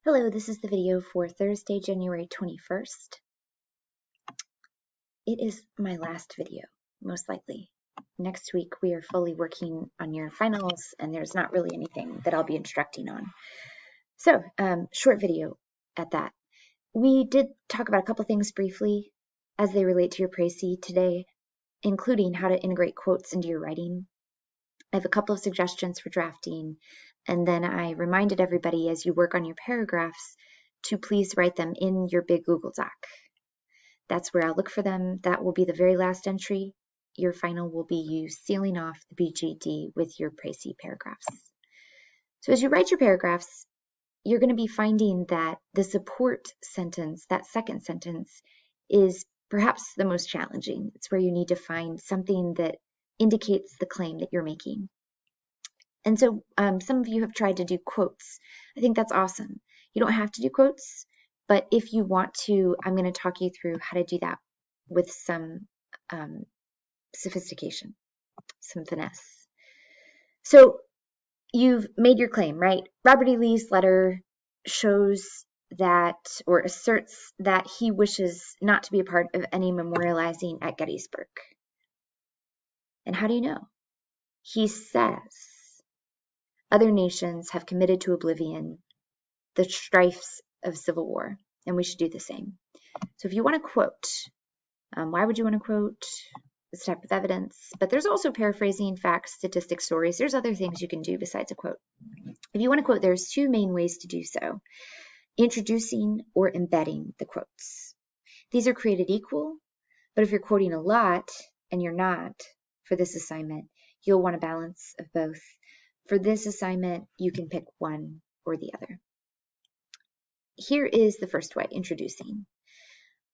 Hello, this is the video for Thursday, January 21st. It is my last video, most likely. Next week, we are fully working on your finals, and there's not really anything that I'll be instructing on. So, short video at that. We did talk about a couple things briefly as they relate to your Précis today, including how to integrate quotes into your writing. I have a couple of suggestions for drafting, and then I reminded everybody as you work on your paragraphs to please write them in your big Google Doc. That's where I'll look for them. That will be the very last entry. Your final will be you sealing off the BGD with your Précis paragraphs. So as you write your paragraphs, you're going to be finding that the support sentence, that second sentence, is perhaps the most challenging. It's where you need to find something that indicates the claim that you're making. And so some of you have tried to do quotes. I think that's awesome. You don't have to do quotes, but if you want to, I'm going to talk you through how to do that with some sophistication, some finesse. So you've made your claim, right? Robert E. Lee's letter shows that, or asserts that he wishes not to be a part of any memorializing at Gettysburg. And how do you know? He says, other nations have committed to oblivion the strifes of civil war, and we should do the same. So if you want to quote, why would you want to quote this type of evidence? But there's also paraphrasing, facts, statistics, stories. There's other things you can do besides a quote. If you want to quote, there's two main ways to do so: introducing or embedding the quotes. These are created equal, but if you're quoting a lot and you're not for this assignment, you'll want a balance of both. For this assignment, you can pick one or the other. Here is the first way, introducing.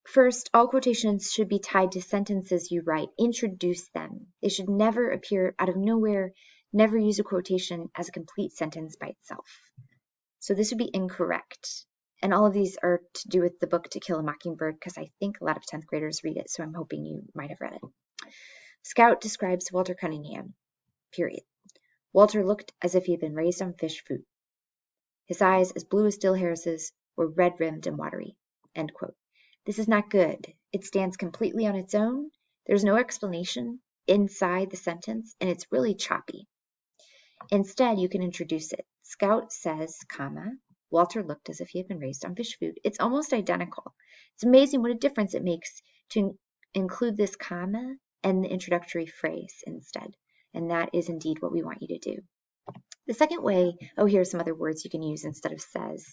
First, all quotations should be tied to sentences you write. Introduce them. They should never appear out of nowhere. Never use a quotation as a complete sentence by itself. So this would be incorrect. And all of these are to do with the book To Kill a Mockingbird, because I think a lot of 10th graders read it, so I'm hoping you might have read it. Scout describes Walter Cunningham, period. Walter looked as if he had been raised on fish food. His eyes, as blue as Dill Harris's, were red-rimmed and watery. End quote. This is not good. It stands completely on its own. There's no explanation inside the sentence, and it's really choppy. Instead, you can introduce it. Scout says, comma, Walter looked as if he had been raised on fish food. It's almost identical. It's amazing what a difference it makes to include this comma and the introductory phrase instead. And that is indeed what we want you to do. The second way, here are some other words you can use instead of says.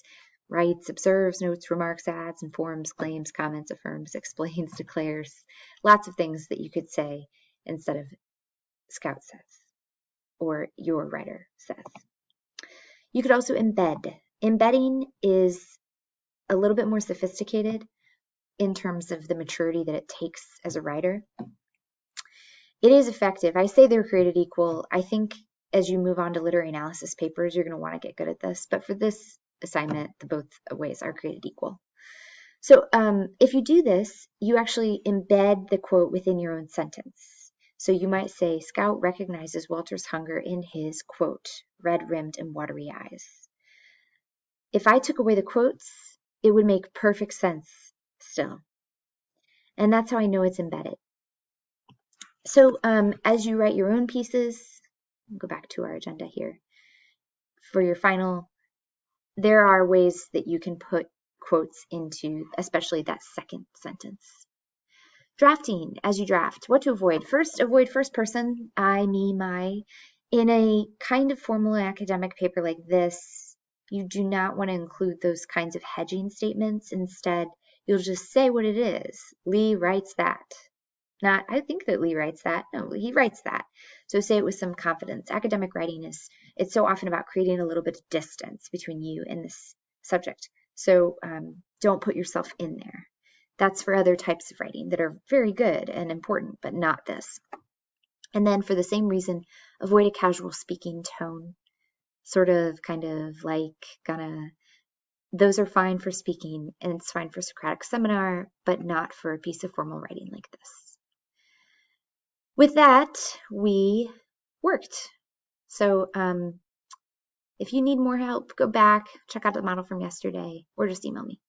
Writes, observes, notes, remarks, adds, informs, claims, comments, affirms, explains, declares. Lots of things that you could say instead of Scout says or your writer says. You could also embed. Embedding is a little bit more sophisticated in terms of the maturity that it takes as a writer. It is effective. I say they're created equal. I think as you move on to literary analysis papers, you're going to want to get good at this. But for this assignment, the both ways are created equal. So if you do this, you actually embed the quote within your own sentence. So you might say, Scout recognizes Walter's hunger in his, quote, red-rimmed and watery eyes. If I took away the quotes, it would make perfect sense still. And that's how I know it's embedded. So as you write your own pieces, go back to our agenda here. For your final, there are ways that you can put quotes into, especially that second sentence. Drafting, as you draft, what to avoid. First, avoid first person, I, me, my. In a kind of formal academic paper like this, you do not want to include those kinds of hedging statements. Instead, you'll just say what it is. Lee writes that. Not, I think that Lee writes that. No, he writes that. So say it with some confidence. Academic writing it's so often about creating a little bit of distance between you and this subject. So don't put yourself in there. That's for other types of writing that are very good and important, but not this. And then for the same reason, avoid a casual speaking tone. Sort of, kind of, like, gonna. Those are fine for speaking, and it's fine for Socratic seminar, but not for a piece of formal writing like this. With that, we worked. So If you need more help, go back, check out the model from yesterday, or just email me.